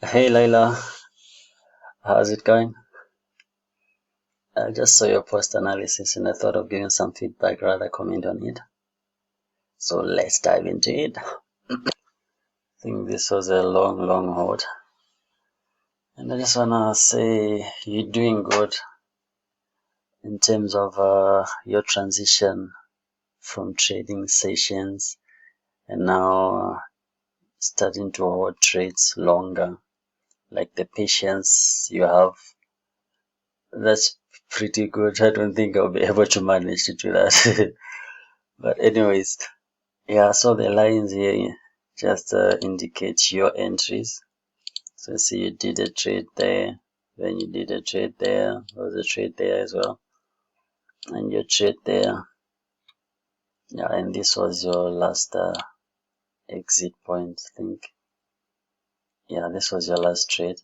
Hey Laila, how's it going? I just saw your post analysis and I thought of giving some feedback, rather comment on it. So let's dive into it. I think this was a long hold. And I just wanna say you're doing good in terms of your transition from trading sessions and now starting to hold trades longer. Like the patience you have, that's pretty good. I don't think I'll be able to manage to do that. But anyways, yeah, so the lines here just indicate your entries. So see you did a trade there, then you did a trade there, there was a trade there as well, and your trade there. Yeah, and this was your last exit point, I think. Yeah, this was your last trade.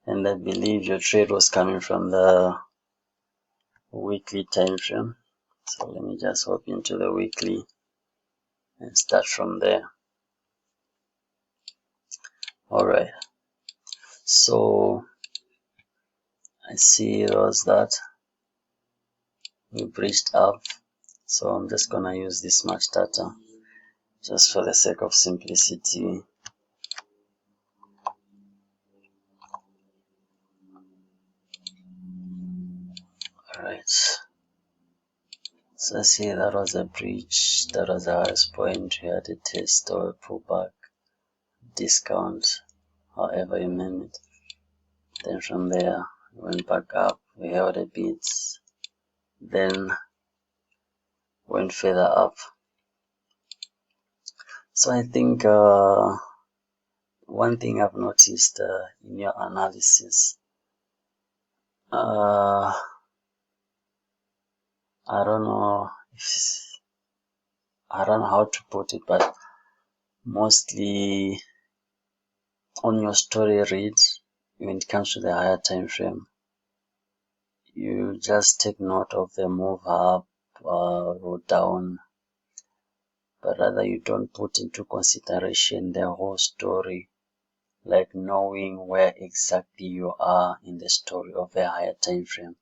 And I believe your trade was coming from the weekly time frame. So let me just hop into the weekly and start from there. Alright, so I see it was that we breached up, so I'm just gonna use this much data just for the sake of simplicity. Alright, so I see that was a breach, that was the highest point. We had a test or a pullback, discount, however you name it. Then from there we went back up, we held a bit, then went further up. So I think one thing I've noticed in your analysis, I don't know if, I don't know how to put it, but mostly on your story reads, when it comes to the higher time frame, you just take note of the move up or down, but rather you don't put into consideration the whole story, like knowing where exactly you are in the story of the higher time frame.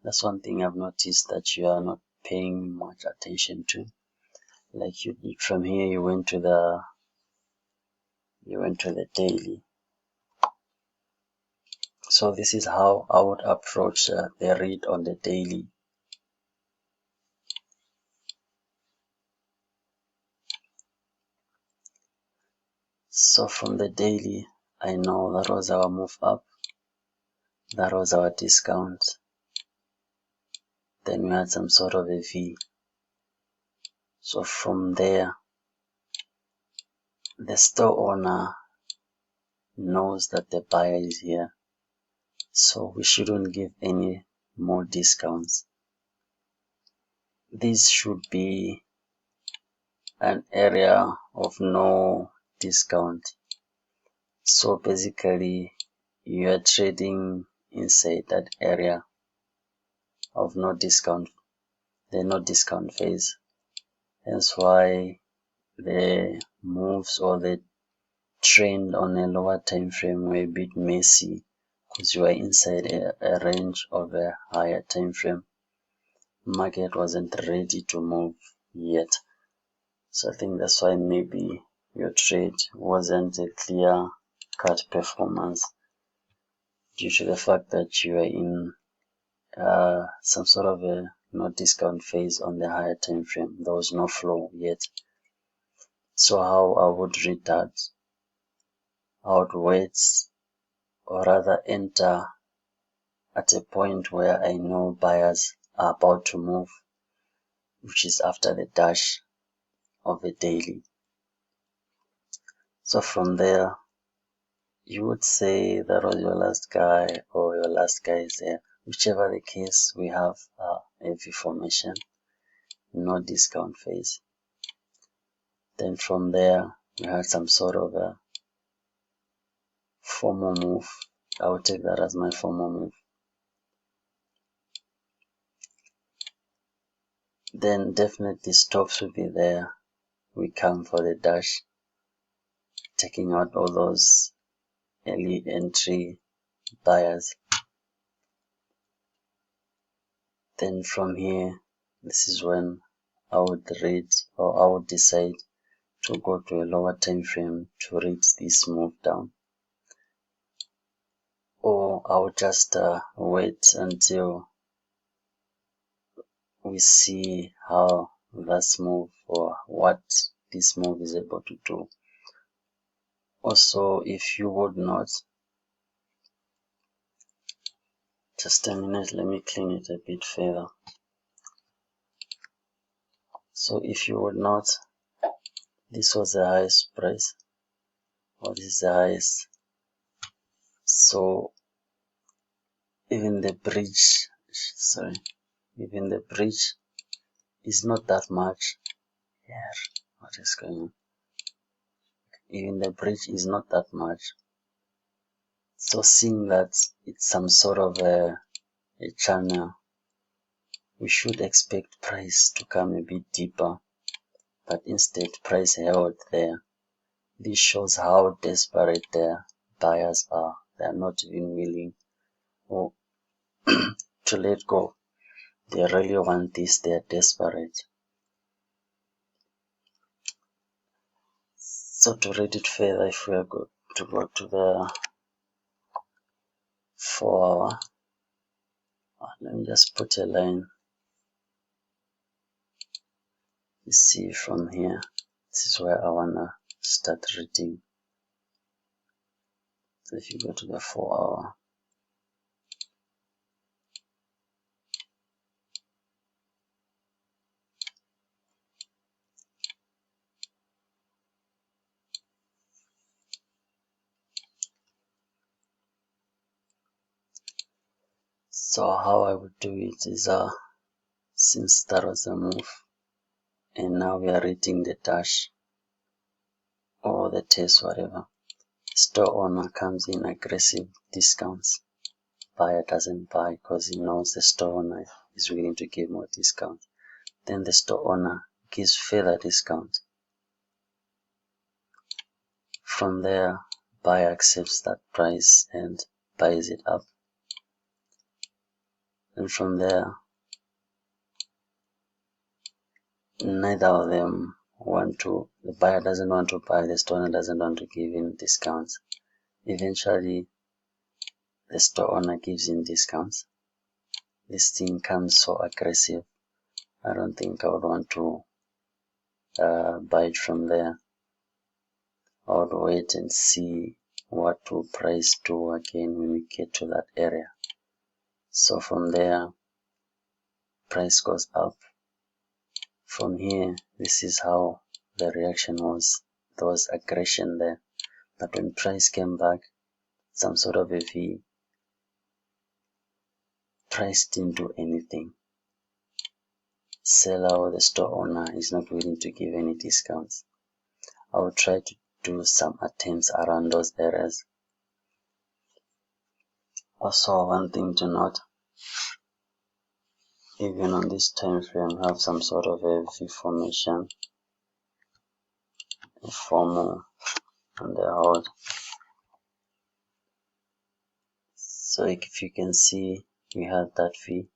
That's one thing I've noticed that you are not paying much attention to. Like you from here you went to the daily. So this is how I would approach the read on the daily. So from the daily, I know that was our move up, that was our discount. Then we had some sort of a V. So from there, the store owner knows that the buyer is here. So we shouldn't give any more discounts. This should be an area of no discount. So basically, you are trading inside that area of no discount, the no discount phase. Hence why the moves or the trend on a lower time frame were a bit messy, because you are inside a range of a higher time frame. Market wasn't ready to move yet. So I think that's why maybe your trade wasn't a clear cut performance, due to the fact that you are in some sort of a no discount phase on the higher time frame. There was no flow yet. So how I would read that, I would wait, or rather enter at a point where I know buyers are about to move, which is after the dash of the daily. So from there, you would say that was your last guy, or your last guy is there. Whichever the case, we have a V formation, no discount phase. Then from there, we had some sort of a formal move. I would take that as my formal move. Then definitely stops will be there. We come for the dash. taking out all those early entry buyers. Then from here, this is when I would read, or I would decide to go to a lower time frame to read this move down, or I would just wait until we see how this move, or what this move is able to do. Also, if you would not, just a minute, let me clean it a bit further. So if you would not, this was the highest price, or this is the highest. So even the bridge, even the bridge is not that much. Yeah, what is going on? Even the bridge is not that much. So seeing that it's some sort of a channel, we should expect price to come a bit deeper, but instead price held there. This shows how desperate the buyers are. They are not even willing or to let go. They really want this, they are desperate. So to read it further, if we are going to go to the 4 hour, let me just put a line. You see from here, this is where I wanna start reading. So if you go to the 4 hour, so how I would do it is, since that was a move, and now we are reading the dash or the test, whatever. Store owner comes in aggressive discounts. Buyer doesn't buy because he knows the store owner is willing to give more discount. Then the store owner gives further discount. From there, buyer accepts that price and buys it up. And from there, neither of them want to, the buyer doesn't want to buy, the store owner doesn't want to give in discounts. Eventually, the store owner gives in discounts. This thing comes so aggressive, I don't think I would want to buy it from there. I would wait and see what will price do again when we get to that area. So from there, price goes up. From here, this is how the reaction was. There was aggression there. But when price came back, some sort of a V, price didn't do anything. Seller or the store owner is not willing to give any discounts. I will try to do some attempts around those areas. Also, one thing to note, even on this time frame, have some sort of a V formation, a formal on the hold. So if you can see, we had that V,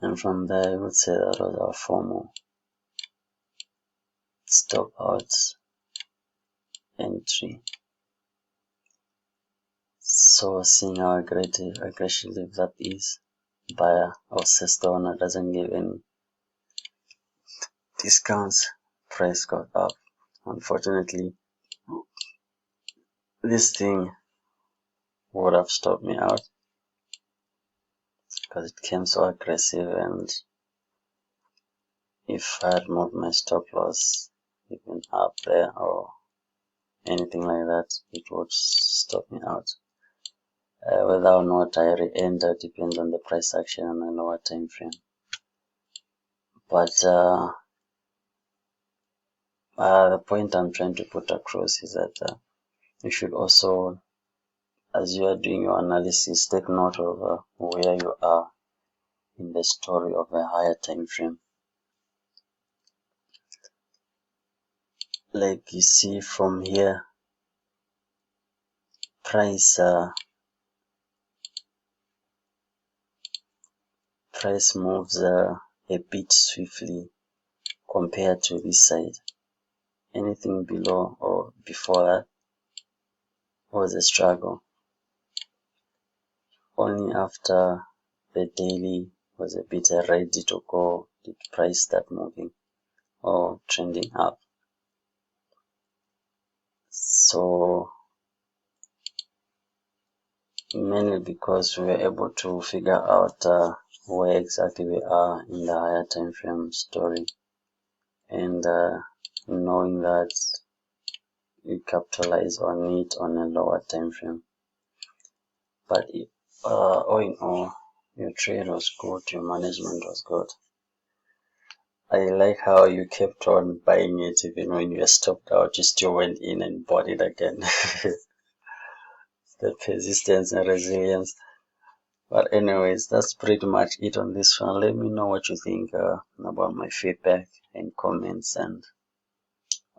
and from there I would say that was our formal stop out entry. So seeing how aggressive that is, buyer or store owner doesn't give any discounts, price got up. Unfortunately, this thing would have stopped me out because it came so aggressive, and if I had moved my stop loss even up there or anything like that, it would stop me out. Whether or not I re-enter depends on the price action on a lower time frame. But the point I'm trying to put across is that you should also, as you are doing your analysis, take note of where you are in the story of a higher time frame. like you see from here, price moves a bit swiftly compared to this side. Anything below or before that was a struggle. Only after the daily was a bit ready to go did price start moving or trending up. So mainly because we were able to figure out where exactly we are in the higher time frame story, and knowing that you capitalize on it on a lower time frame. But all in all, your trade was good, your management was good. I like how you kept on buying it even when you were stopped out. You still went in and bought it again. The persistence and resilience. But anyways, that's pretty much it on this one. Let me know what you think about my feedback and comments, and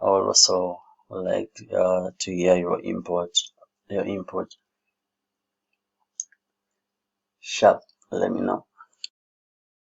I would also like to hear your input. Sharp. Let me know.